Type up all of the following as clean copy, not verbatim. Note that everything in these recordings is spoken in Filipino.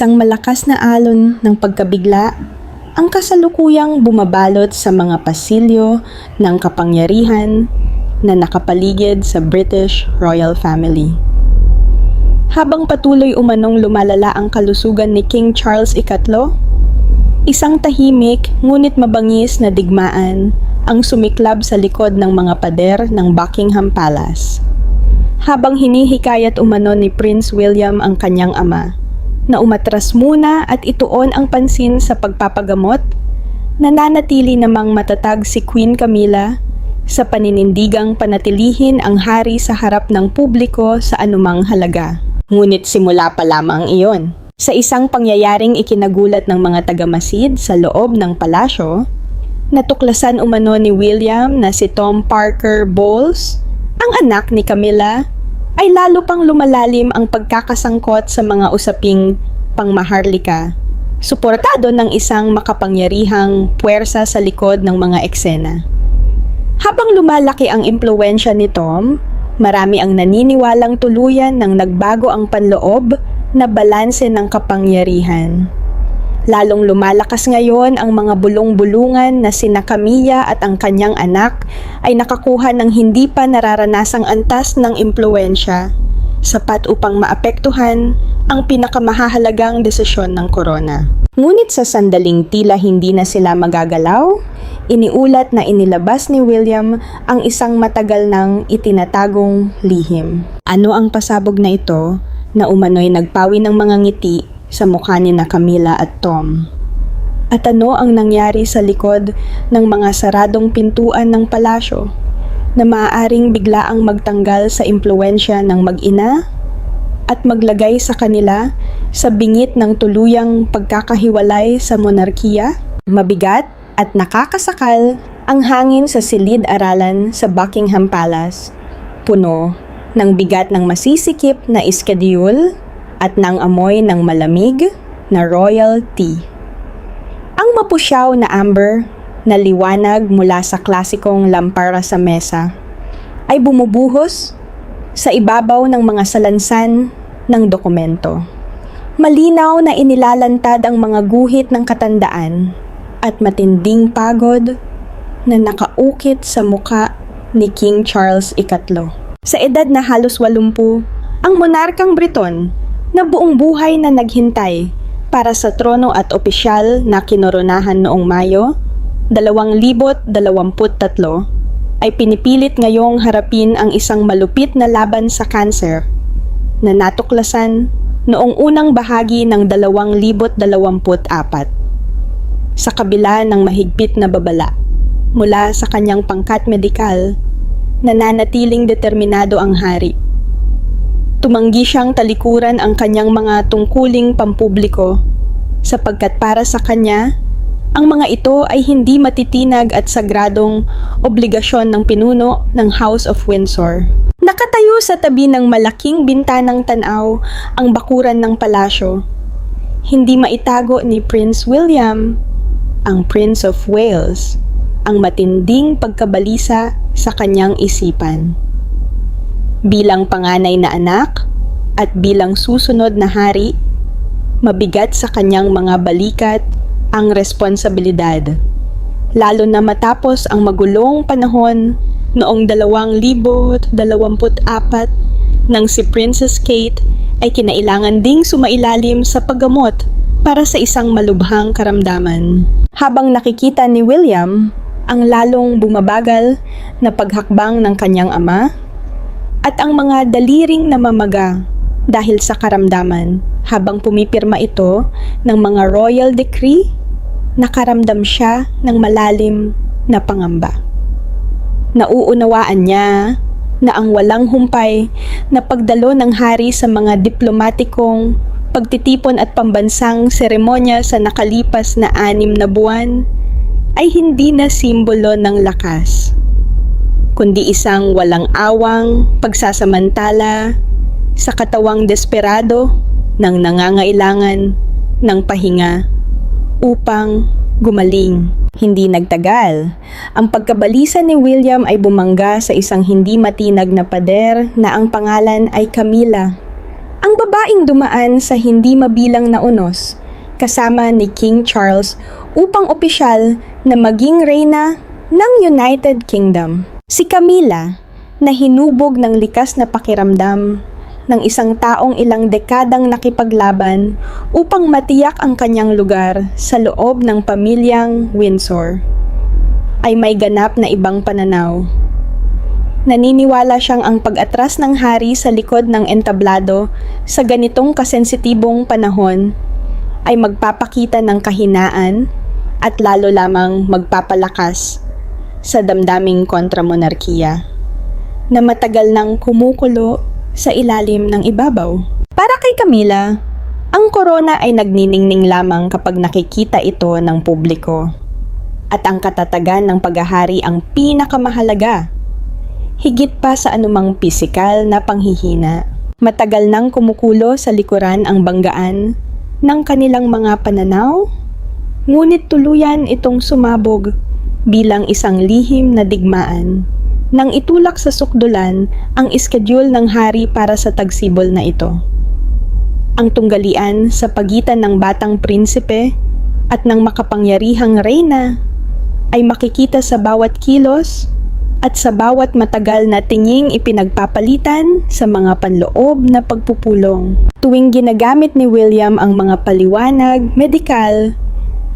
Isang malakas na alon ng pagkabigla ang kasalukuyang bumabalot sa mga pasilyo ng kapangyarihan na nakapaligid sa British royal family. Habang patuloy umanong lumalala ang kalusugan ni King Charles III, isang tahimik ngunit mabangis na digmaan ang sumiklab sa likod ng mga pader ng Buckingham Palace. Habang hinihikayat umano ni Prince William ang kanyang ama na umatras muna at ituon ang pansin sa pagpapagamot, nananatili namang matatag si Queen Camilla sa paninindigang panatilihin ang hari sa harap ng publiko sa anumang halaga. Ngunit simula pa lamang iyon. Sa isang pangyayaring ikinagulat ng mga tagamasid sa loob ng palasyo, natuklasan umano ni William na si Tom Parker Bowles, ang anak ni Camilla, ay lalo pang lumalalim ang pagkakasangkot sa mga usaping pangmaharlika, suportado ng isang makapangyarihang puwersa sa likod ng mga eksena. Habang lumalaki ang impluwensya ni Tom, marami ang naniniwalang tuluyan ng nagbago ang panloob na balanse ng kapangyarihan. Lalong lumalakas ngayon ang mga bulong-bulungan na sina Camilla at ang kanyang anak ay nakakuha ng hindi pa nararanasang antas ng impluwensya, sapat upang maapektuhan ang pinakamahalagang desisyon ng korona. Ngunit sa sandaling tila hindi na sila magagalaw, iniulat na inilabas ni William ang isang matagal nang itinatagong lihim. Ano ang pasabog na ito na umano'y nagpawi ng mga ngiti sa mukha ni na Camilla at Tom? At ano ang nangyari sa likod ng mga saradong pintuan ng palasyo na maaaring biglaang magtanggal sa impluwensya ng mag-ina at maglagay sa kanila sa bingit ng tuluyang pagkakahiwalay sa monarkiya? Mabigat at nakakasakal ang hangin sa silid-aralan sa Buckingham Palace, puno ng bigat ng masisikip na iskedyul at ng amoy ng malamig na royal tea. Ang mapusyaw na amber na liwanag mula sa klasikong lampara sa mesa ay bumubuhos sa ibabaw ng mga salansan ng dokumento. Malinaw na inilalantad ang mga guhit ng katandaan at matinding pagod na nakaukit sa muka ni King Charles III. Sa edad na halos 80, ang monarkang Briton na buong buhay na naghintay para sa trono at opisyal na kinoronahan noong Mayo 2023 ay pinipilit ngayong harapin ang isang malupit na laban sa kanser na natuklasan noong unang bahagi ng 2024. Sa kabila ng mahigpit na babala mula sa kanyang pangkat medikal, nananatiling determinado ang hari. Tumanggi siyang talikuran ang kanyang mga tungkuling pampubliko sapagkat para sa kanya, ang mga ito ay hindi matitinag at sagradong obligasyon ng pinuno ng House of Windsor. Nakatayo sa tabi ng malaking bintanang tanaw ang bakuran ng palasyo. Hindi maitago ni Prince William, ang Prince of Wales, ang matinding pagkabalisa sa kanyang isipan. Bilang panganay na anak at bilang susunod na hari, mabigat sa kanyang mga balikat ang responsibilidad, lalo na matapos ang magulong panahon noong 2024 nang si Princess Kate ay kinailangan ding sumailalim sa paggamot para sa isang malubhang karamdaman. Habang nakikita ni William ang lalong bumabagal na paghakbang ng kanyang ama at ang mga daliring namamaga dahil sa karamdaman, habang pumipirma ito ng mga royal decree, nakaramdam siya ng malalim na pangamba. Nauunawaan niya na ang walang humpay na pagdalo ng hari sa mga diplomatikong pagtitipon at pambansang seremonya sa nakalipas na 6 na buwan ay hindi na simbolo ng lakas, kundi isang walang awang pagsasamantala sa katawang desperado ng nangangailangan ng pahinga upang gumaling. Hindi nagtagal, ang pagkabalisa ni William ay bumangga sa isang hindi matinag na pader na ang pangalan ay Camilla. Ang babaeng dumaan sa hindi mabilang na unos kasama ni King Charles upang opisyal na maging reyna ng United Kingdom. Si Camilla, na hinubog ng likas na pakiramdam ng isang taong ilang dekadang nakipaglaban upang matiyak ang kanyang lugar sa loob ng pamilyang Windsor, ay may ganap na ibang pananaw. Naniniwala siyang ang pag-atras ng hari sa likod ng entablado sa ganitong kasensitibong panahon ay magpapakita ng kahinaan at lalo lamang magpapalakas sa damdaming kontramonarkiya na matagal nang kumukulo sa ilalim ng ibabaw. Para kay Camilla, ang korona ay nagniningning lamang kapag nakikita ito ng publiko. At ang katatagan ng paghahari ang pinakamahalaga, higit pa sa anumang pisikal na panghihina. Matagal nang kumukulo sa likuran ang banggaan ng kanilang mga pananaw, ngunit tuluyan itong sumabog bilang isang lihim na digmaan nang itulak sa sukdulan ang iskedyul ng hari para sa tagsibol na ito. Ang tunggalian sa pagitan ng batang prinsipe at ng makapangyarihang reyna ay makikita sa bawat kilos at sa bawat matagal na tinging ipinagpapalitan sa mga panloob na pagpupulong. Tuwing ginagamit ni William ang mga paliwanag, medikal,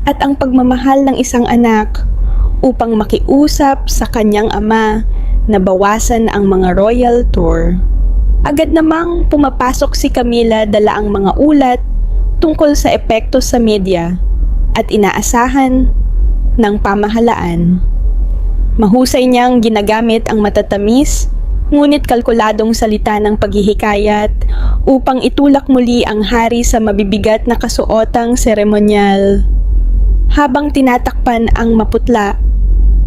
at ang pagmamahal ng isang anak upang makiusap sa kanyang ama na bawasan ang mga royal tour, agad namang pumapasok si Camilla dala ang mga ulat tungkol sa epekto sa media at inaasahan ng pamahalaan. Mahusay niyang ginagamit ang matatamis ngunit kalkuladong salita ng paghihikayat upang itulak muli ang hari sa mabibigat na kasuotang seremonyal, habang tinatakpan ang maputla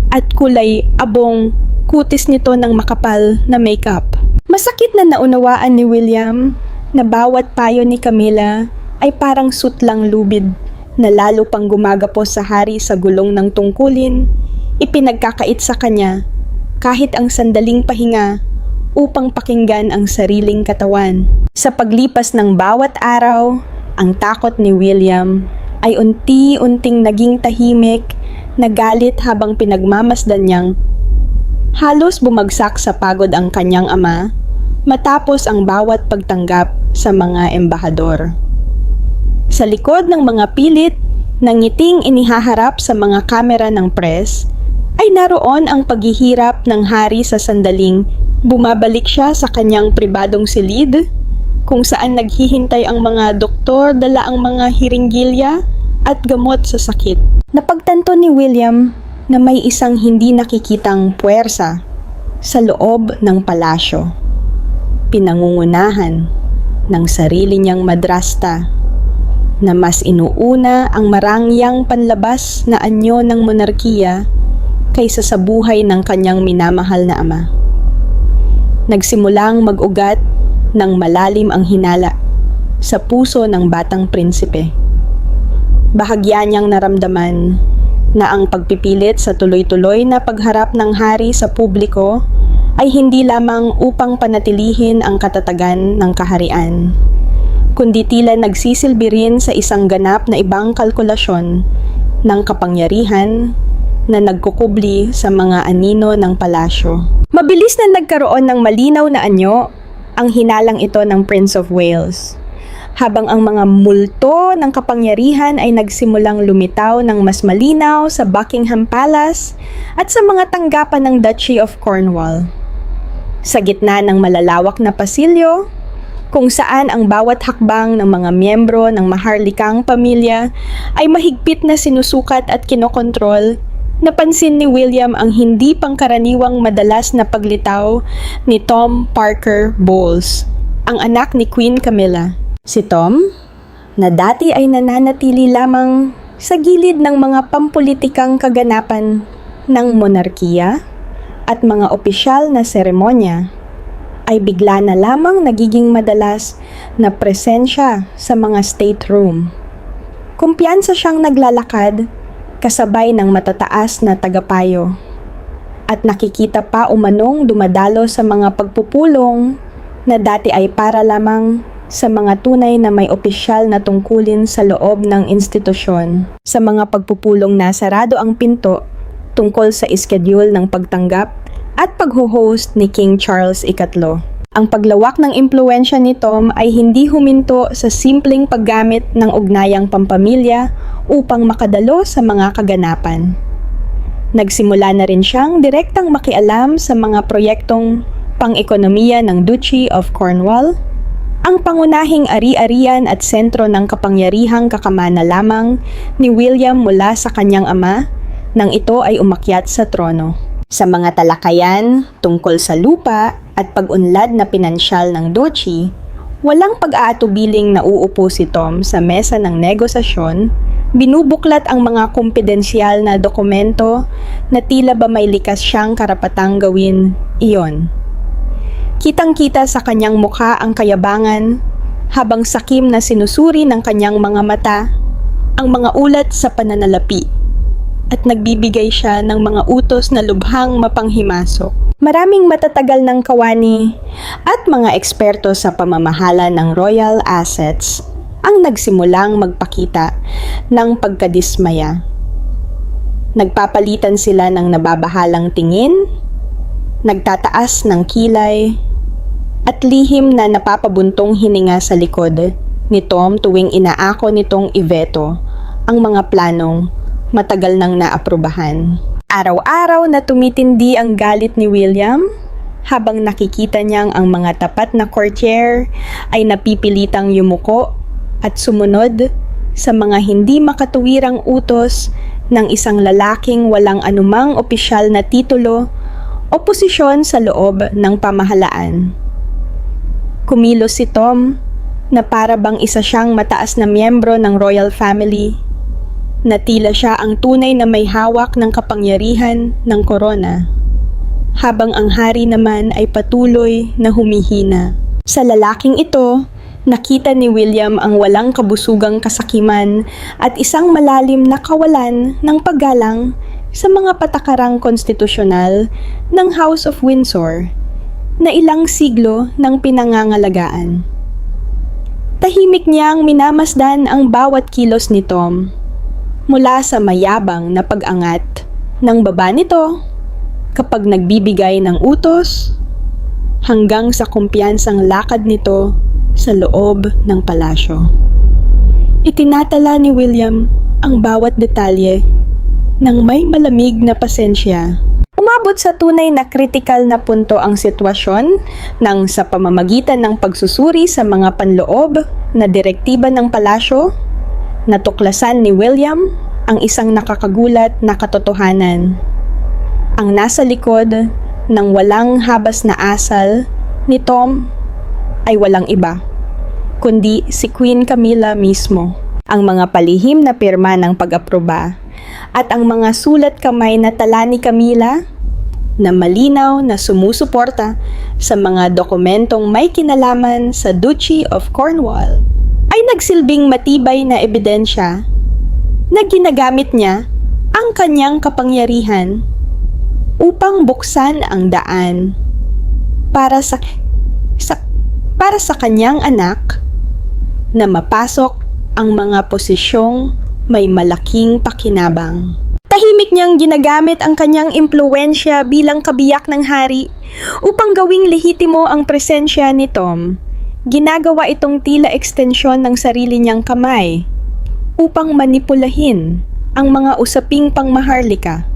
at kulay abong kutis nito ng makapal na makeup. Masakit na naunawaan ni William na bawat payo ni Camilla ay parang sutlang lubid na lalo pang gumagapos sa hari sa gulong ng tungkulin, ipinagkakait sa kanya kahit ang sandaling pahinga upang pakinggan ang sariling katawan. Sa paglipas ng bawat araw, ang takot ni William ay unti-unting naging tahimik na galit habang pinagmamasdan niyang halos bumagsak sa pagod ang kanyang ama matapos ang bawat pagtanggap sa mga embahador. Sa likod ng mga pilit na ngiting inihaharap sa mga kamera ng press, ay naroon ang paghihirap ng hari sa sandaling bumabalik siya sa kanyang pribadong silid, kung saan naghihintay ang mga doktor dala ang mga hiringgilya at gamot sa sakit. Napagtanto ni William na may isang hindi nakikitang puwersa sa loob ng palasyo, pinangungunahan ng sarili niyang madrasta na mas inuuna ang marangyang panlabas na anyo ng monarkiya kaysa sa buhay ng kanyang minamahal na ama. Nagsimulang mag-ugat ng malalim ang hinala sa puso ng batang prinsipe. Bahagya niyang naramdaman na ang pagpipilit sa tuloy-tuloy na pagharap ng hari sa publiko ay hindi lamang upang panatilihin ang katatagan ng kaharian, kundi tila nagsisilbi rin sa isang ganap na ibang kalkulasyon ng kapangyarihan na nagkukubli sa mga anino ng palasyo. Mabilis na nagkaroon ng malinaw na anyo ang hinalang ito ng Prince of Wales, habang ang mga multo ng kapangyarihan ay nagsimulang lumitaw ng mas malinaw sa Buckingham Palace at sa mga tanggapan ng Duchy of Cornwall. Sa gitna ng malalawak na pasilyo, kung saan ang bawat hakbang ng mga miyembro ng maharlikang pamilya ay mahigpit na sinusukat at kinokontrol, napansin ni William ang hindi pangkaraniwang madalas na paglitaw ni Tom Parker Bowles, ang anak ni Queen Camilla. Si Tom, na dati ay nananatili lamang sa gilid ng mga pampulitikang kaganapan ng monarkiya at mga opisyal na seremonya, ay bigla na lamang nagiging madalas na presensya sa mga stateroom. Kumpiyansa siyang naglalakad kasabay ng matataas na tagapayo, at nakikita pa umanong dumadalo sa mga pagpupulong na dati ay para lamang sa mga tunay na may opisyal na tungkulin sa loob ng institusyon, sa mga pagpupulong na sarado ang pinto tungkol sa iskediul ng pagtanggap at pagho-host ni King Charles III. Ang paglawak ng impluwensya ni Tom ay hindi huminto sa simpleng paggamit ng ugnayang pampamilya upang makadalo sa mga kaganapan. Nagsimula na rin siyang direktang makialam sa mga proyektong pang-ekonomiya ng Duchy of Cornwall, ang pangunahing ari-arian at sentro ng kapangyarihang kakamana lamang ni William mula sa kanyang ama nang ito ay umakyat sa trono. Sa mga talakayan tungkol sa lupa at pag-unlad na pinansyal ng Duchy, walang pag-aatubiling na uupo si Tom sa mesa ng negosasyon, binubuklat ang mga kumpidensyal na dokumento na tila ba may likas siyang karapatang gawin iyon. Kitang-kita sa kanyang mukha ang kayabangan, habang sakim na sinusuri ng kanyang mga mata ang mga ulat sa pananalapi, at nagbibigay siya ng mga utos na lubhang mapanghimasok. Maraming matatagal ng kawani at mga eksperto sa pamamahala ng royal assets ang nagsimulang magpakita ng pagkadismaya. Nagpapalitan sila ng nababahalang tingin, nagtataas ng kilay, at lihim na napapabuntong hininga sa likod ni Tom tuwing inaako nitong iveto ang mga planong matagal nang naaprubahan. Araw-araw na tumitindi ang galit ni William habang nakikita niyang ang mga tapat na courtier ay napipilitang yumuko at sumunod sa mga hindi makatuwirang utos ng isang lalaking walang anumang opisyal na titulo o posisyon sa loob ng pamahalaan. Kumilos si Tom na para bang isa siyang mataas na miyembro ng royal family, na tila siya ang tunay na may hawak ng kapangyarihan ng korona, habang ang hari naman ay patuloy na humihina. Sa lalaking ito, nakita ni William ang walang kabusugang kasakiman at isang malalim na kawalan ng paggalang sa mga patakarang konstitusyonal ng House of Windsor na ilang siglo ng pinangangalagaan. Tahimik niyang minamasdan ang bawat kilos ni Tom, mula sa mayabang na pag-angat ng baba nito kapag nagbibigay ng utos, hanggang sa kumpiyansang lakad nito sa loob ng palasyo. Itinatala ni William ang bawat detalye ng may malamig na pasensya. Umabot sa tunay na kritikal na punto ang sitwasyon nang sa pamamagitan ng pagsusuri sa mga panloob na direktiba ng palasyo, natuklasan ni William ang isang nakakagulat na katotohanan. Ang nasa likod ng walang habas na asal ni Tom ay walang iba, kundi si Queen Camilla mismo. Ang mga palihim na pirma ng pag-aproba at ang mga sulat kamay na tala ni Camilla na malinaw na sumusuporta sa mga dokumentong may kinalaman sa Duchy of Cornwall ay nagsilbing matibay na ebidensya na ginagamit niya ang kanyang kapangyarihan upang buksan ang daan para sa kanyang anak na mapasok ang mga posisyong may malaking pakinabang. Tahimik niyang ginagamit ang kanyang impluwensya bilang kabiyak ng hari upang gawing lehitimo ang presensya ni Tom. Ginagawa itong tila ekstensyon ng sarili niyang kamay upang manipulahin ang mga usaping pangmaharlika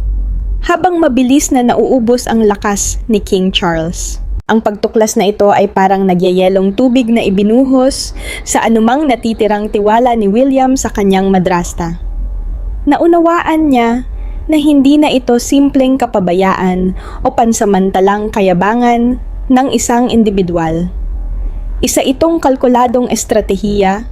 habang mabilis na nauubos ang lakas ni King Charles. Ang pagtuklas na ito ay parang nagyayelong tubig na ibinuhos sa anumang natitirang tiwala ni William sa kanyang madrasta. Naunawaan niya na hindi na ito simpleng kapabayaan o pansamantalang kayabangan ng isang individual. Isa itong kalkuladong estratehiya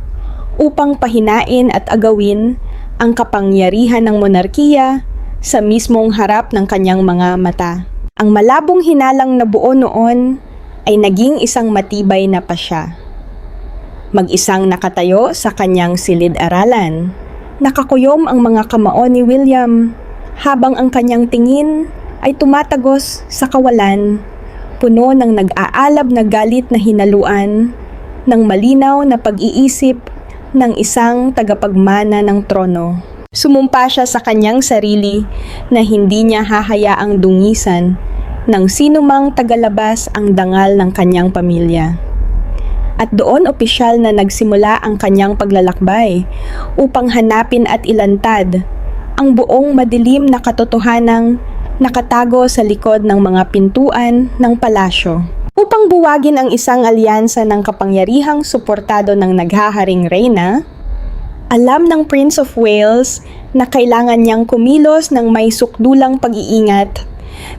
upang pahinain at agawin ang kapangyarihan ng monarkiya sa mismong harap ng kanyang mga mata. Ang malabong hinalang na buo noon ay naging isang matibay na pasya. Mag-isang nakatayo sa kanyang silid-aralan, nakakuyom ang mga kamao ni William habang ang kanyang tingin ay tumatagos sa kawalan, puno ng nag-aalab na galit na hinaluan ng malinaw na pag-iisip ng isang tagapagmana ng trono. Sumumpa siya sa kanyang sarili na hindi niya hahayaang dungisan ng sinumang tagalabas ang dangal ng kanyang pamilya. At doon opisyal na nagsimula ang kanyang paglalakbay upang hanapin at ilantad ang buong madilim na katotohanang nakatago sa likod ng mga pintuan ng palasyo. Upang buwagin ang isang alyansa ng kapangyarihang suportado ng naghaharing reyna, alam ng Prince of Wales na kailangan niyang kumilos ng may sukdulang pag-iingat,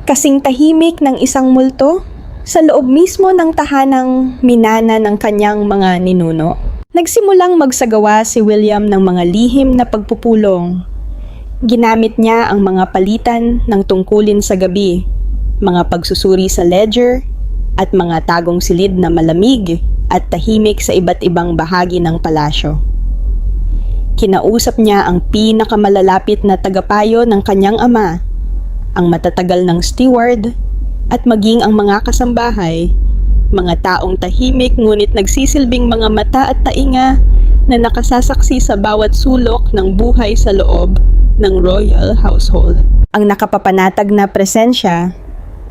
kasing tahimik ng isang multo sa loob mismo ng tahanang minana ng kanyang mga ninuno. Nagsimulang magsagawa si William ng mga lihim na pagpupulong. Ginamit niya ang mga palitan ng tungkulin sa gabi, mga pagsusuri sa ledger, at mga tagong silid na malamig at tahimik sa iba't ibang bahagi ng palasyo. Kinausap niya ang pinakamalalapit na tagapayo ng kanyang ama, ang matatagal ng steward, at maging ang mga kasambahay, mga taong tahimik ngunit nagsisilbing mga mata at tainga na nakasasaksi sa bawat sulok ng buhay sa loob ng royal household. Ang nakapapanatag na presensya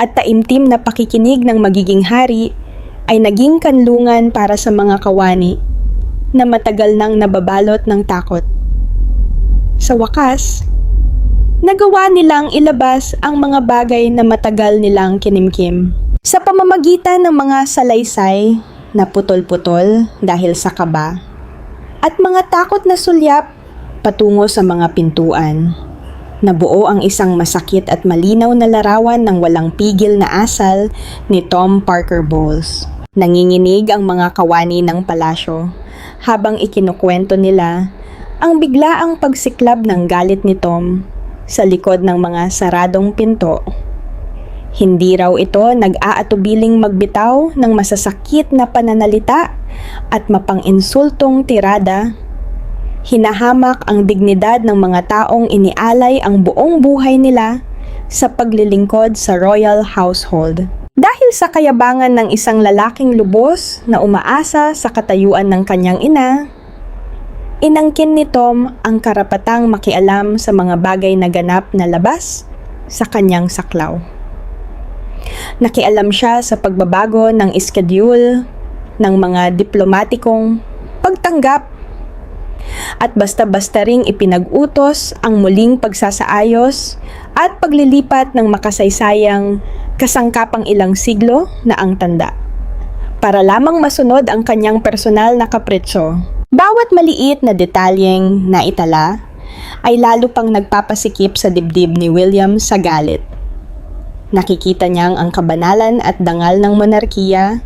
at taimtim na pakikinig ng magiging hari ay naging kanlungan para sa mga kawani na matagal nang nababalot ng takot. Sa wakas, nagawa nilang ilabas ang mga bagay na matagal nilang kinimkim. Sa pamamagitan ng mga salaysay na putol-putol dahil sa kaba at mga takot na sulyap patungo sa mga pintuan, nabuo ang isang masakit at malinaw na larawan ng walang pigil na asal ni Tom Parker Bowles. Nanginginig ang mga kawani ng palasyo habang ikinukwento nila ang biglaang pagsiklab ng galit ni Tom sa likod ng mga saradong pinto. Hindi raw ito nag-aatubiling magbitaw ng masasakit na pananalita at mapang-insultong tirada. Hinahamak ang dignidad ng mga taong inialay ang buong buhay nila sa paglilingkod sa royal household. Dahil sa kayabangan ng isang lalaking lubos na umaasa sa katayuan ng kanyang ina, inangkin ni Tom ang karapatang makialam sa mga bagay na ganap na labas sa kanyang saklaw. Nakialam siya sa pagbabago ng schedule ng mga diplomatikong pagtanggap at basta-basta ring ipinag-utos ang muling pagsasaayos at paglilipat ng makasaysayang kasangkapang ilang siglo na ang tanda, para lamang masunod ang kanyang personal na kapritsyo. Bawat maliit na detalyeng naitala ay lalo pang nagpapasikip sa dibdib ni William sa galit. Nakikita niyang ang kabanalan at dangal ng monarkiya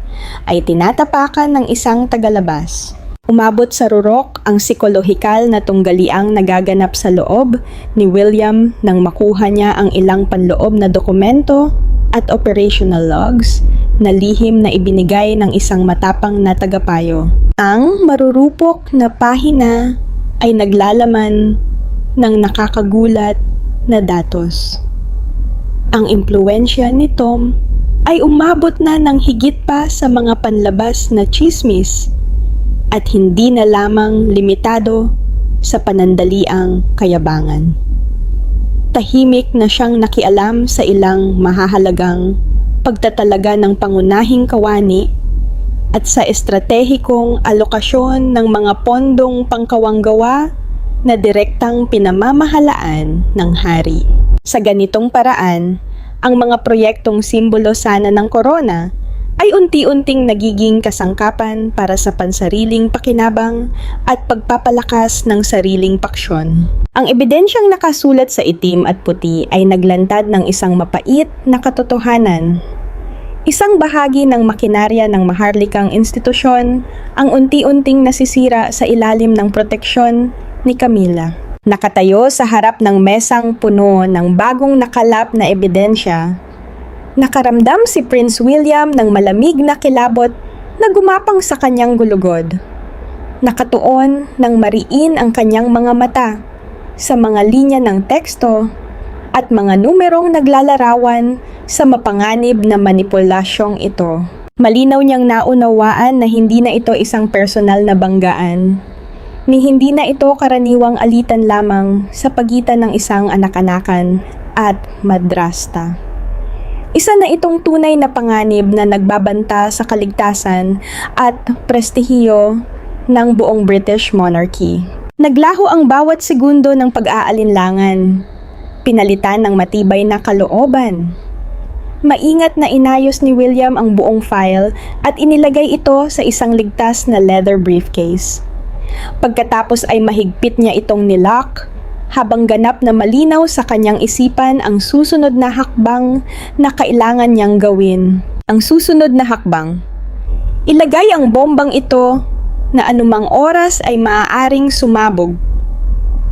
ay tinatapakan ng isang tagalabas. Umabot sa rurok ang psikolohikal na tunggaliang nagaganap sa loob ni William nang makuha niya ang ilang panloob na dokumento at operational logs na lihim na ibinigay ng isang matapang na tagapayo. Ang marurupok na pahina ay naglalaman ng nakakagulat na datos. Ang impluwensya ni Tom ay umabot na ng higit pa sa mga panlabas na tsismis at hindi na lamang limitado sa panandaliang kayabangan. Tahimik na siyang nakialam sa ilang mahahalagang pagtatalaga ng pangunahing kawani at sa estratehikong alokasyon ng mga pondong pangkawanggawa na direktang pinamamahalaan ng hari. Sa ganitong paraan, ang mga proyektong simbolo sana ng korona ay unti-unting nagiging kasangkapan para sa pansariling pakinabang at pagpapalakas ng sariling paksyon. Ang ebidensyang nakasulat sa itim at puti ay naglantad ng isang mapait na katotohanan. Isang bahagi ng makinarya ng maharlikang institusyon ang unti-unting nasisira sa ilalim ng proteksyon ni Camilla. Nakatayo sa harap ng mesang puno ng bagong nakalap na ebidensya, nakaramdam si Prince William ng malamig na kilabot na gumapang sa kanyang gulugod. Nakatuon ng mariin ang kanyang mga mata sa mga linya ng teksto at mga numerong naglalarawan sa mapanganib na manipulasyong ito. Malinaw niyang naunawaan na hindi na ito isang personal na banggaan, ni hindi na ito karaniwang alitan lamang sa pagitan ng isang anak-anakan at madrasta. Isa na itong tunay na panganib na nagbabanta sa kaligtasan at prestihiyo ng buong British monarchy. Naglaho ang bawat segundo ng pag-aalinlangan, pinalitan ng matibay na kalooban. Maingat na inayos ni William ang buong file at inilagay ito sa isang ligtas na leather briefcase. Pagkatapos ay mahigpit niya itong nilock, habang ganap na malinaw sa kanyang isipan ang susunod na hakbang na kailangan niyang gawin. Ang susunod na hakbang. Ilagay ang bombang ito na anumang oras ay maaaring sumabog.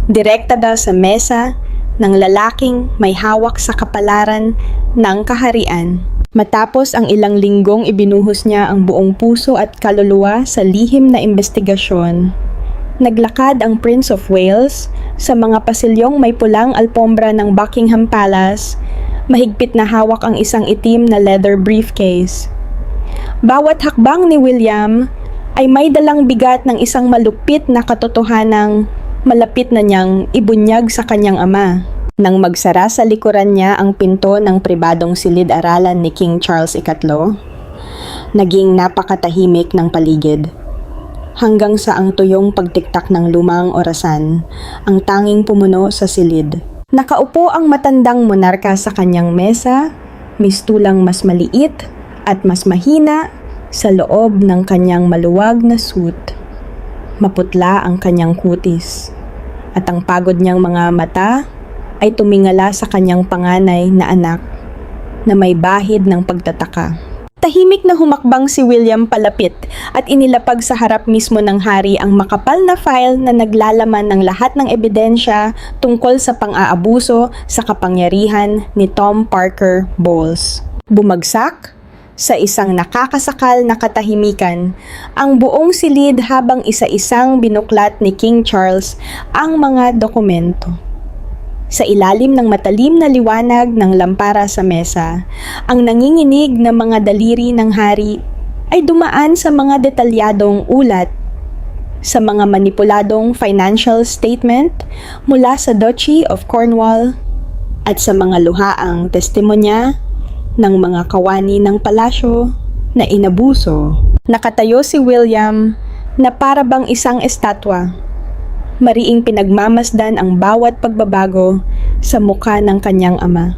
Direktada sa mesa ng lalaking may hawak sa kapalaran ng kaharian. Matapos ang ilang linggong ibinuhos niya ang buong puso at kaluluwa sa lihim na investigasyon, naglakad ang Prince of Wales sa mga pasilyong may pulang alpombra ng Buckingham Palace, mahigpit na hawak ang isang itim na leather briefcase. Bawat hakbang ni William ay may dalang bigat ng isang malupit na katotohanang malapit na niyang ibunyag sa kanyang ama. Nang magsara sa likuran niya ang pinto ng pribadong silid-aralan ni King Charles III, naging napakatahimik ng paligid. Hanggang sa ang tuyong pagtiktak ng lumang orasan, ang tanging pumuno sa silid. Nakaupo ang matandang monarka sa kanyang mesa, mistulang mas maliit at mas mahina sa loob ng kanyang maluwag na suit. Maputla ang kanyang kutis, at ang pagod niyang mga mata ay tumingala sa kanyang panganay na anak na may bahid ng pagtataka. Tahimik na humakbang si William palapit at inilapag sa harap mismo ng hari ang makapal na file na naglalaman ng lahat ng ebidensya tungkol sa pang-aabuso sa kapangyarihan ni Tom Parker Bowles. Bumagsak sa isang nakakasakal na katahimikan ang buong silid habang isa-isang binuklat ni King Charles ang mga dokumento. Sa ilalim ng matalim na liwanag ng lampara sa mesa, ang nanginginig na mga daliri ng hari ay dumaan sa mga detalyadong ulat, sa mga manipuladong financial statement mula sa Duchy of Cornwall at sa mga luhaang testimonya ng mga kawani ng palasyo na inabuso. Nakatayo si William na para bang isang estatwa. Mariing pinagmamasdan ang bawat pagbabago sa mukha ng kanyang ama.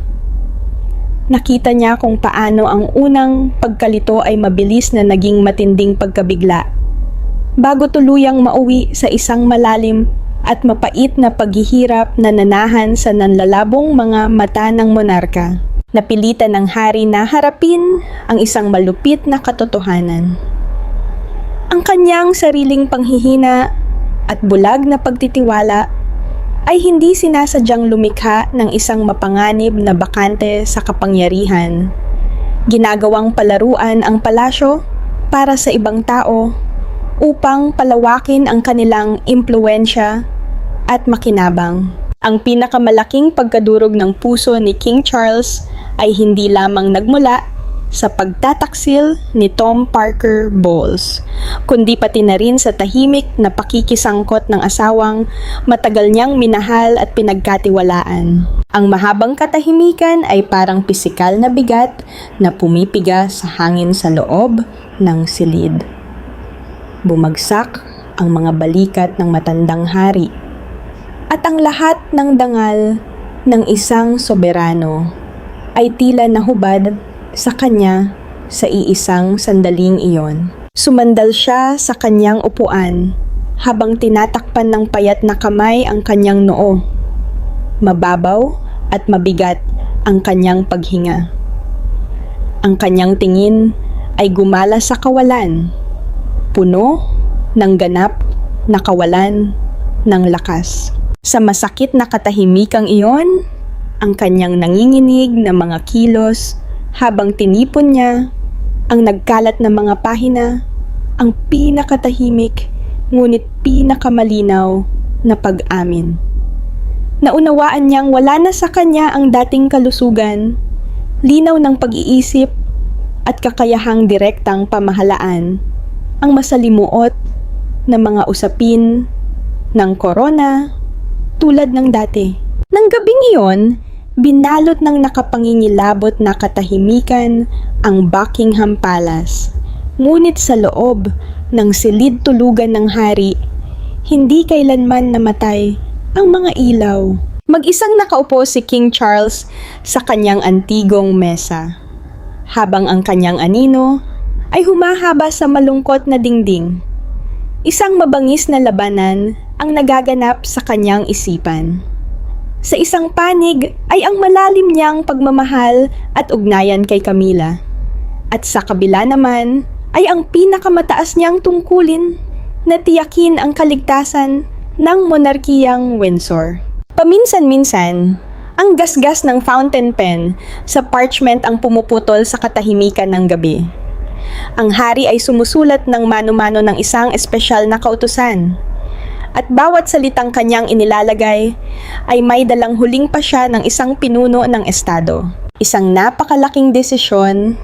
Nakita niya kung paano ang unang pagkalito ay mabilis na naging matinding pagkabigla, bago tuluyang mauwi sa isang malalim at mapait na paghihirap na nanahan sa nanlalabong mga mata ng monarka. Napilitan ng hari na harapin ang isang malupit na katotohanan. Ang kanyang sariling panghihina at bulag na pagtitiwala ay hindi sinasadyang lumikha ng isang mapanganib na bakante sa kapangyarihan. Ginagawang palaruan ang palasyo para sa ibang tao upang palawakin ang kanilang impluwensya at makinabang. Ang pinakamalaking pagkadurog ng puso ni King Charles ay hindi lamang nagmula sa pagtataksil ni Tom Parker Bowles, kundi pati na rin sa tahimik na pakikisangkot ng asawang matagal niyang minahal at pinagkatiwalaan. Ang mahabang katahimikan ay parang pisikal na bigat na pumipiga sa hangin sa loob ng silid. Bumagsak ang mga balikat ng matandang hari at ang lahat ng dangal ng isang soberano ay tila nahubad sa kanya sa iisang sandaling iyon. Sumandal siya sa kanyang upuan habang tinatakpan ng payat na kamay ang kanyang noo. Mababaw at mabigat ang kanyang paghinga. Ang kanyang tingin ay gumala sa kawalan, puno ng ganap na kawalan ng lakas. Sa masakit na katahimikang iyon, ang kanyang nanginginig na mga kilos habang tinipon niya ang nagkalat na mga pahina, ang pinakatahimik ngunit pinakamalinaw na pag-amin. Naunawaan niyang wala na sa kanya ang dating kalusugan, linaw ng pag-iisip at kakayahang direktang pamahalaan ang masalimuot na mga usapin ng korona tulad ng dati. Nang gabing iyon, binalot ng nakapangingilabot na katahimikan ang Buckingham Palace. Ngunit sa loob ng silid tulugan ng hari, hindi kailanman namatay ang mga ilaw. Mag-isang nakaupo si King Charles sa kanyang antigong mesa, habang ang kanyang anino ay humahaba sa malungkot na dingding. Isang mabangis na labanan ang nagaganap sa kanyang isipan. Sa isang panig ay ang malalim niyang pagmamahal at ugnayan kay Camilla. At sa kabila naman ay ang pinakamataas niyang tungkulin na tiyakin ang kaligtasan ng monarkiyang Windsor. Paminsan-minsan, ang gasgas ng fountain pen sa parchment ang pumuputol sa katahimikan ng gabi. Ang hari ay sumusulat ng mano-mano ng isang espesyal na kautusan. At bawat salitang kanyang inilalagay ay may dalang huling pasya ng isang pinuno ng estado. Isang napakalaking desisyon,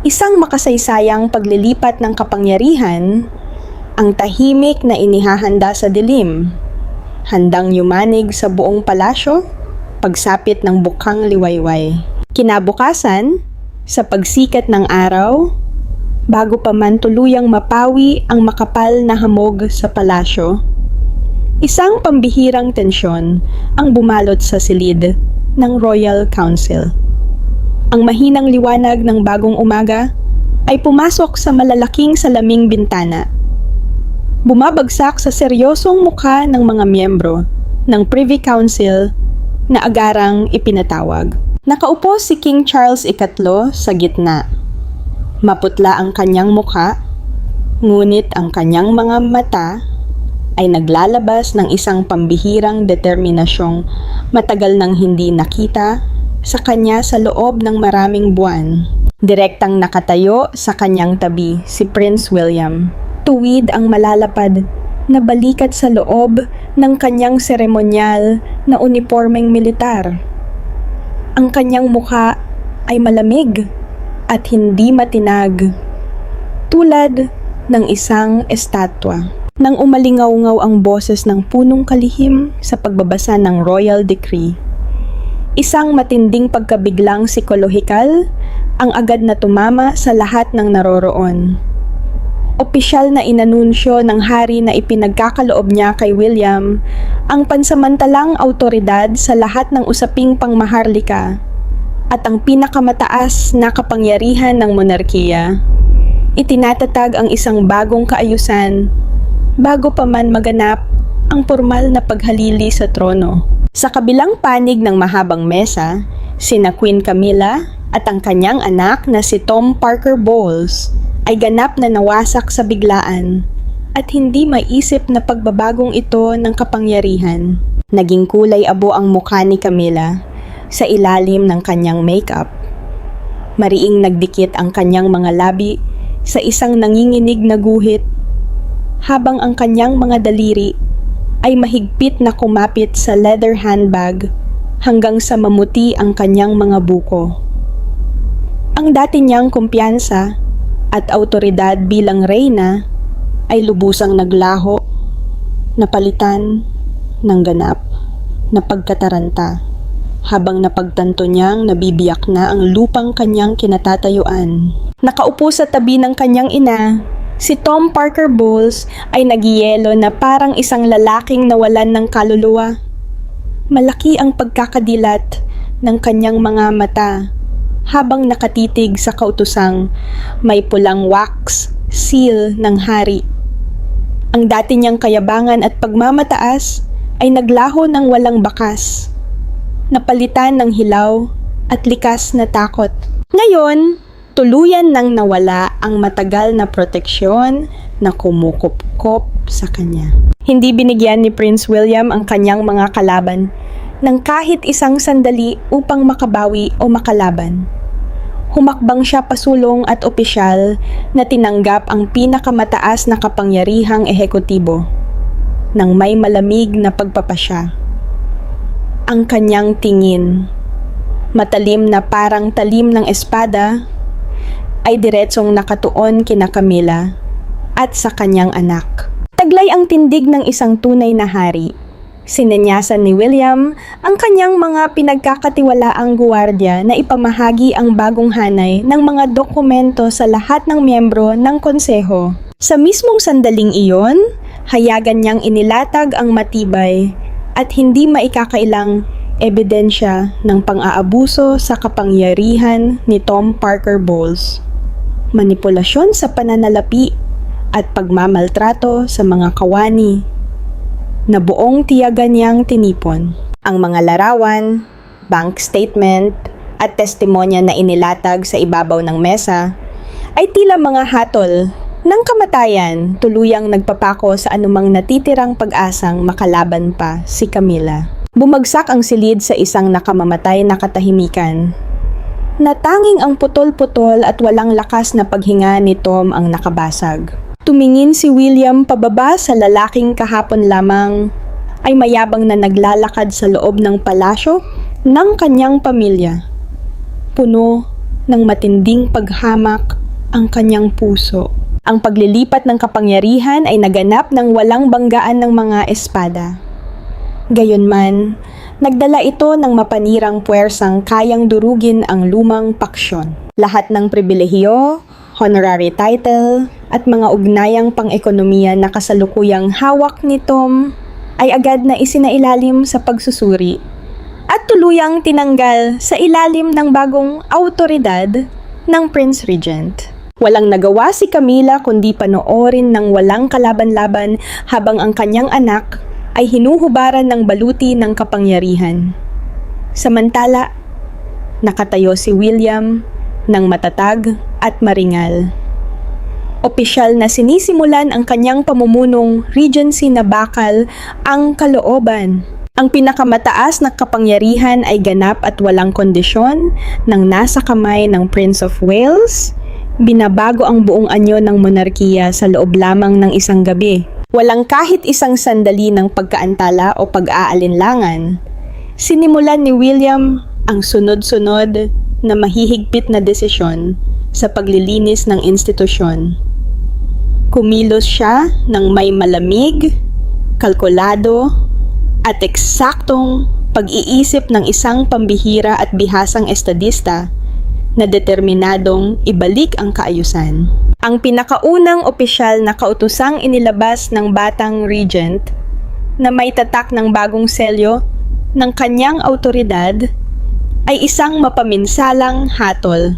isang makasaysayang paglilipat ng kapangyarihan, ang tahimik na inihahanda sa dilim, handang yumanig sa buong palasyo, pagsapit ng bukhang liwayway. Kinabukasan, sa pagsikat ng araw, bago pa man tuluyang mapawi ang makapal na hamog sa palasyo, isang pambihirang tensyon ang bumalot sa silid ng Royal Council. Ang mahinang liwanag ng bagong umaga ay pumasok sa malalaking salaming bintana. Bumabagsak sa seryosong mukha ng mga miyembro ng Privy Council na agarang ipinatawag. Nakaupo si King Charles III sa gitna. Maputla ang kanyang mukha, ngunit ang kanyang mga mata ay naglalabas ng isang pambihirang determinasyong matagal nang hindi nakita sa kanya sa loob ng maraming buwan. Direktang nakatayo sa kanyang tabi si Prince William. Tuwid ang malalapad na balikat sa loob ng kanyang seremonyal na unipormeng militar. Ang kanyang mukha ay malamig at hindi matinag, tulad ng isang estatwa. Nang umalingaw-ngaw ang boses ng punong kalihim sa pagbabasa ng Royal Decree, isang matinding pagkabiglang psikolohikal ang agad na tumama sa lahat ng naroroon. Opisyal na inanunsyo ng hari na ipinagkakaloob niya kay William ang pansamantalang autoridad sa lahat ng usaping pangmaharlika at ang pinakamataas na kapangyarihan ng monarkiya. Itinatatag ang isang bagong kaayusan bago pa man maganap ang formal na paghalili sa trono. Sa kabilang panig ng mahabang mesa, sina Queen Camilla at ang kanyang anak na si Tom Parker Bowles ay ganap na nawasak sa biglaan at hindi maisip na pagbabagong ito ng kapangyarihan. Naging kulay abo ang mukha ni Camilla sa ilalim ng kanyang makeup. Mariing nagdikit ang kanyang mga labi sa isang nanginginig na guhit, habang ang kanyang mga daliri ay mahigpit na kumapit sa leather handbag hanggang sa mamuti ang kanyang mga buko. Ang dati niyang kumpiyansa at autoridad bilang reyna ay lubusang naglaho, napalitan ng ganap na pagkataranta, habang napagtanto niyang nabibiyak na ang lupang kanyang kinatatayuan. Nakaupo sa tabi ng kanyang ina, si Tom Parker Bowles ay nagyelo na parang isang lalaking nawalan ng kaluluwa. Malaki ang pagkakadilat ng kanyang mga mata habang nakatitig sa kautusang may pulang wax seal ng hari. Ang dati niyang kayabangan at pagmamataas ay naglaho ng walang bakas, napalitan ng hilaw at likas na takot. Ngayon, tuluyan nang nawala ang matagal na proteksyon na kumukupkop sa kanya. Hindi binigyan ni Prince William ang kanyang mga kalaban ng kahit isang sandali upang makabawi o makalaban. Humakbang siya pasulong at opisyal na tinanggap ang pinakamataas na kapangyarihang ehekutibo ng may malamig na pagpapasya. Ang kanyang tingin, matalim na parang talim ng espada, ay diretsong nakatuon kina Camilla at sa kanyang anak. Taglay ang tindig ng isang tunay na hari. Sinenyasan ni William ang kanyang mga pinagkakatiwalaang guwardiya na ipamahagi ang bagong hanay ng mga dokumento sa lahat ng miyembro ng konseho. Sa mismong sandaling iyon, hayagan niyang inilatag ang matibay at hindi maikakailang ebidensya ng pang-aabuso sa kapangyarihan ni Tom Parker Bowles, manipulasyon sa pananalapi at pagmamaltrato sa mga kawani na buong tiyaga niyang tinipon. Ang mga larawan, bank statement at testimonya na inilatag sa ibabaw ng mesa ay tila mga hatol ng kamatayan, tuluyang nagpapako sa anumang natitirang pag-asang makalaban pa si Camilla. Bumagsak ang silid sa isang nakamamatay na katahimikan, na tanging ang putol-putol at walang lakas na paghinga ni Tom ang nakabasag. Tumingin si William pababa sa lalaking kahapon lamang ay mayabang na naglalakad sa loob ng palasyo ng kanyang pamilya. Puno ng matinding paghamak ang kanyang puso. Ang paglilipat ng kapangyarihan ay naganap ng walang banggaan ng mga espada. Gayunman, nagdala ito ng mapanirang puwersang kayang durugin ang lumang paksyon. Lahat ng pribilehiyo, honorary title, at mga ugnayang pang-ekonomiya na kasalukuyang hawak ni Tom ay agad na isinailalim sa pagsusuri at tuluyang tinanggal sa ilalim ng bagong autoridad ng Prince Regent. Walang nagawa si Camilla kundi panoorin ng walang kalaban-laban habang ang kanyang anak ay hinuhubaran ng baluti ng kapangyarihan. Samantala, nakatayo si William ng matatag at maringal. Opisyal na sinisimulan ang kanyang pamumunong Regency na bakal ang kalooban. Ang pinakamataas na kapangyarihan ay ganap at walang kondisyon nang nasa kamay ng Prince of Wales. Binabago ang buong anyo ng monarkiya sa loob lamang ng isang gabi. Walang kahit isang sandali ng pagkaantala o pag-aalinlangan. Sinimulan ni William ang sunod-sunod na mahihigpit na desisyon sa paglilinis ng institusyon. Kumilos siya ng may malamig, kalkulado, at eksaktong pag-iisip ng isang pambihira at bihasang estadista na determinadong ibalik ang kaayusan. Ang pinakaunang opisyal na kautusang inilabas ng batang regent na may tatak ng bagong selyo ng kanyang autoridad ay isang mapaminsalang hatol.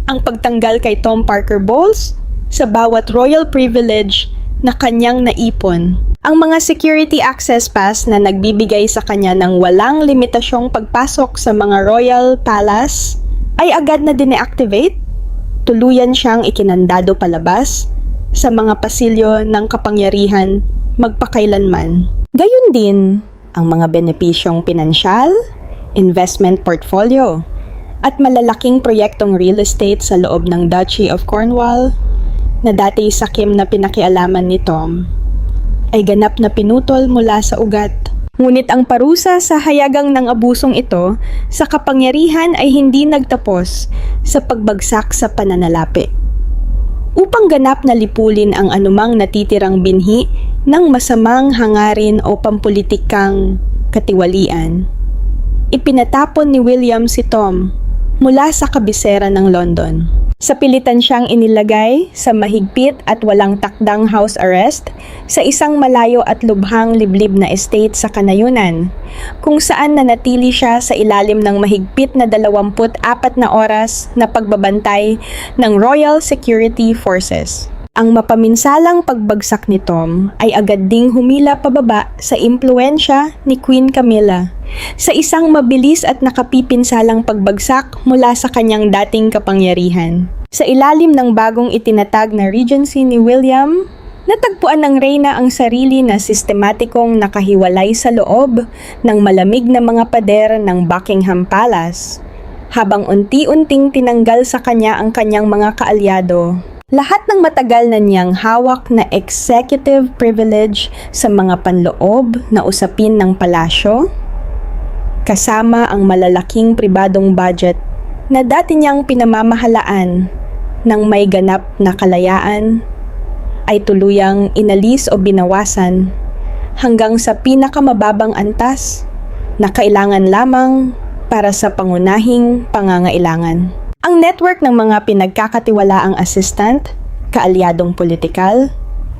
Ang pagtanggal kay Tom Parker Bowles sa bawat royal privilege na kanyang naipon. Ang mga security access pass na nagbibigay sa kanya ng walang limitasyong pagpasok sa mga royal palace ay agad na dineactivate. Tuluyan siyang ikinandado palabas sa mga pasilyo ng kapangyarihan magpakailanman. Gayon din ang mga benepisyong pinansyal, investment portfolio, at malalaking proyektong real estate sa loob ng Duchy of Cornwall na dati sakim na pinakialaman ni Tom ay ganap na pinutol mula sa ugat. Ngunit ang parusa sa hayagang ng abusong ito sa kapangyarihan ay hindi nagtapos sa pagbagsak sa pananalapi. Upang ganap na lipulin ang anumang natitirang binhi ng masamang hangarin o pampulitikang katiwalian, ipinatapon ni William si Tom mula sa kabisera ng London. Sa pilitan siyang inilagay sa mahigpit at walang takdang house arrest sa isang malayo at lubhang liblib na estate sa Kanayunan, kung saan nanatili siya sa ilalim ng mahigpit na 24 na oras na pagbabantay ng Royal Security Forces. Ang mapaminsalang pagbagsak ni Tom ay agad ding humila pababa sa impluensya ni Queen Camilla sa isang mabilis at nakapipinsalang pagbagsak mula sa kanyang dating kapangyarihan. Sa ilalim ng bagong itinatag na Regency ni William, natagpuan ng reyna ang sarili na sistematikong nakahiwalay sa loob ng malamig na mga pader ng Buckingham Palace, habang unti-unting tinanggal sa kanya ang kanyang mga kaalyado. Lahat ng matagal na niyang hawak na executive privilege sa mga panloob na usapin ng palasyo, kasama ang malalaking pribadong budget na dati niyang pinamamahalaan, ng may ganap na kalayaan ay tuluyang inalis o binawasan hanggang sa pinakamababang antas na kailangan lamang para sa pangunahing pangangailangan. Ang network ng mga pinagkakatiwalaang assistant, kaalyadong politikal,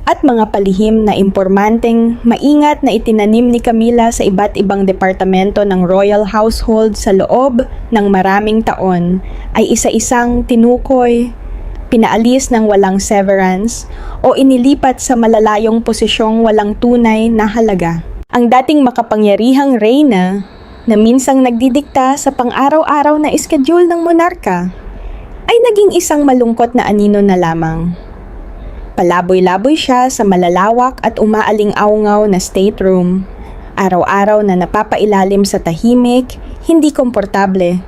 at mga palihim na impormanteng maingat na itinanim ni Camila sa iba't ibang departamento ng royal household sa loob ng maraming taon ay isa-isang tinukoy, pinaalis ng walang severance o inilipat sa malalayong posisyong walang tunay na halaga. Ang dating makapangyarihang reyna na minsang nagdidikta sa pang-araw-araw na schedule ng monarka ay naging isang malungkot na anino na lamang. Palaboy-laboy siya sa malalawak at umaaling-awngaw na stateroom, araw-araw na napapailalim sa tahimik, hindi komportable,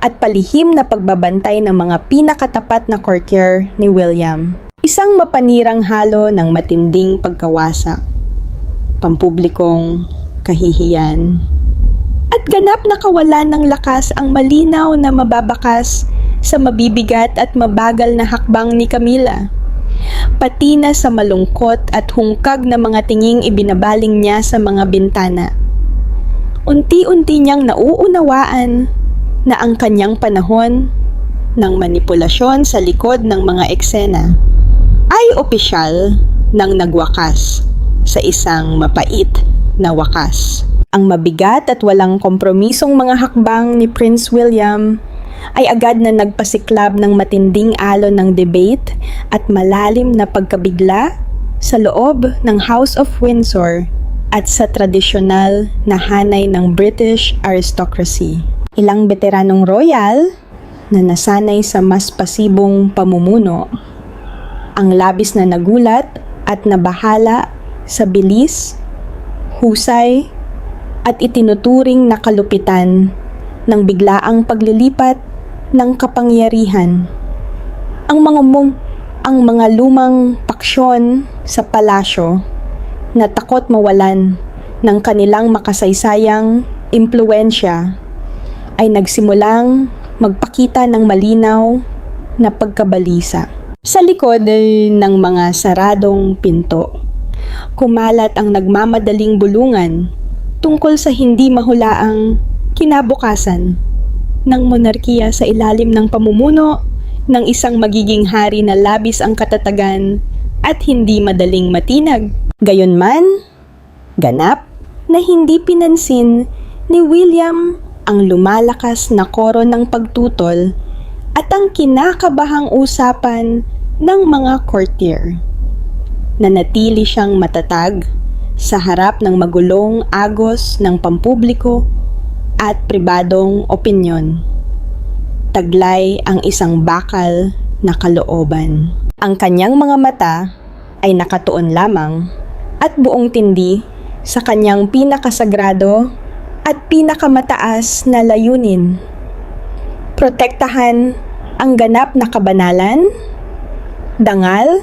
at palihim na pagbabantay ng mga pinakatapat na courtier ni William. Isang mapanirang halo ng matinding pagkawasak, pampublikong kahihiyan, at ganap na kawalan ng lakas ang malinaw na mababakas sa mabibigat at mabagal na hakbang ni Camila. Pati na sa malungkot at hungkag na mga tinging ibinabaling niya sa mga bintana. Unti-unti niyang nauunawaan na ang kanyang panahon ng manipulasyon sa likod ng mga eksena ay opisyal nang nagwakas sa isang mapait na wakas. Ang mabigat at walang kompromisong mga hakbang ni Prince William ay agad na nagpasiklab ng matinding alon ng debate at malalim na pagkabigla sa loob ng House of Windsor at sa tradisyonal na hanay ng British aristocracy. Ilang veteranong royal na nasanay sa mas pasibong pamumuno ang labis na nagulat at nabahala sa bilis, husay at itinuturing na kalupitan ng biglaang paglilipat ng kapangyarihan. Ang mga lumang paksyon sa palasyo na takot mawalan ng kanilang makasaysayang impluwensya ay nagsimulang magpakita ng malinaw na pagkabalisa. Sa likod ng mga saradong pinto, kumalat ang nagmamadaling bulungan tungkol sa hindi mahulaang kinabukasan ng monarkiya sa ilalim ng pamumuno ng isang magiging hari na labis ang katatagan at hindi madaling matinag. Gayunman, ganap na hindi pinansin ni William ang lumalakas na koro ng pagtutol at ang kinakabahang usapan ng mga courtier. Nanatili siyang matatag sa harap ng magulong agos ng pampubliko at pribadong opinyon. Taglay ang isang bakal na kalooban. Ang kanyang mga mata ay nakatuon lamang at buong tindi sa kanyang pinakasagrado at pinakamataas na layunin. Protektahan ang ganap na kabanalan, dangal,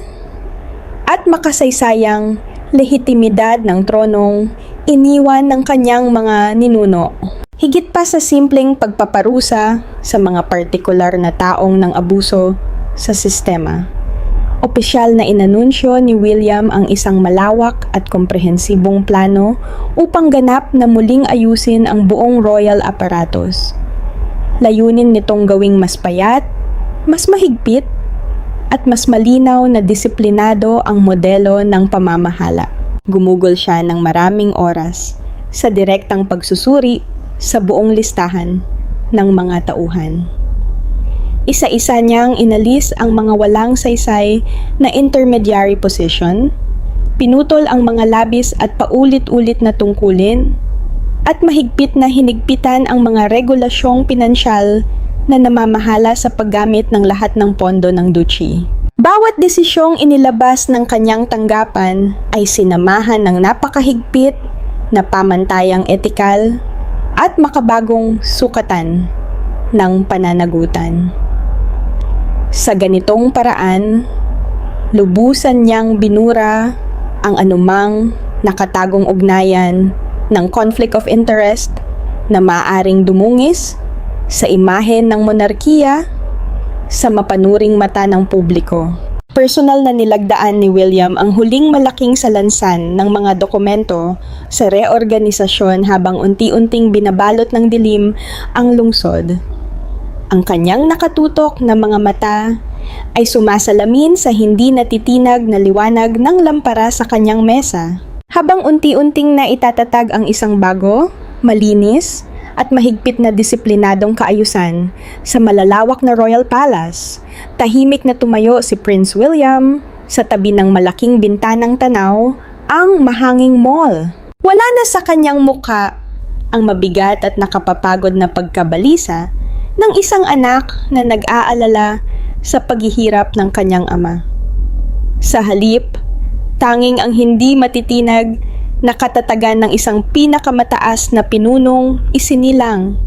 at makasaysayang lehitimidad ng tronong iniwan ng kanyang mga ninuno. Higit pa sa simpleng pagpaparusa sa mga partikular na taong ng abuso sa sistema, opisyal na inanunsyo ni William ang isang malawak at komprehensibong plano upang ganap na muling ayusin ang buong royal apparatus. Layunin nitong gawing mas payat, mas mahigpit, at mas malinaw na disiplinado ang modelo ng pamamahala. Gumugol siya ng maraming oras sa direktang pagsusuri sa buong listahan ng mga tauhan. Isa-isa niyang inalis ang mga walang saysay na intermediary position, pinutol ang mga labis at paulit-ulit na tungkulin, at mahigpit na hinigpitan ang mga regulasyong pinansyal na namamahala sa paggamit ng lahat ng pondo ng duchy. Bawat desisyong inilabas ng kanyang tanggapan ay sinamahan ng napakahigpit na pamantayang etikal at makabagong sukatan ng pananagutan. Sa ganitong paraan, lubusan niyang binura ang anumang nakatagong ugnayan ng conflict of interest na maaaring dumungis sa imahen ng monarkiya sa mapanuring mata ng publiko. Personal na nilagdaan ni William ang huling malaking salansan ng mga dokumento sa reorganisasyon habang unti-unting binabalot ng dilim ang lungsod. Ang kanyang nakatutok na mga mata ay sumasalamin sa hindi natitinag na liwanag ng lampara sa kanyang mesa. Habang unti-unting na itatatag ang isang bago, malinis, at mahigpit na disiplinadong kaayusan sa malalawak na Royal Palace, tahimik na tumayo si Prince William sa tabi ng malaking bintanang tanaw, ang mahanging mall. Wala na sa kanyang mukha ang mabigat at nakapapagod na pagkabalisa ng isang anak na nag-aalala sa paghihirap ng kanyang ama. Sa halip, tanging ang hindi matitinag na katatagan ng isang pinakamataas na pinunong isinilang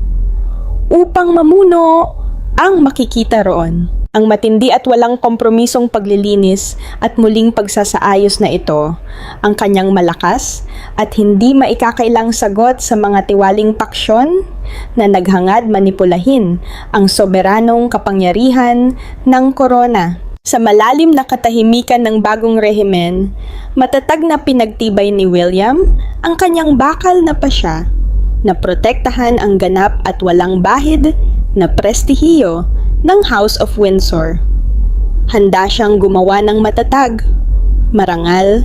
upang mamuno ang makikita roon. Ang matindi at walang kompromisong paglilinis at muling pagsasaayos na ito, ang kanyang malakas at hindi maikakailang sagot sa mga tiwaling paksyon na naghangad manipulahin ang soberanong kapangyarihan ng korona. Sa malalim na katahimikan ng bagong rehimen, matatag na pinagtibay ni William ang kanyang bakal na pasya na protektahan ang ganap at walang bahid na prestihiyo ng House of Windsor. Handa siyang gumawa ng matatag, marangal,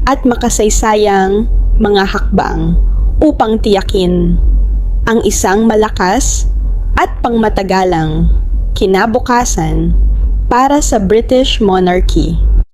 at makasaysayang mga hakbang upang tiyakin ang isang malakas at pangmatagalang kinabukasan para sa British monarchy.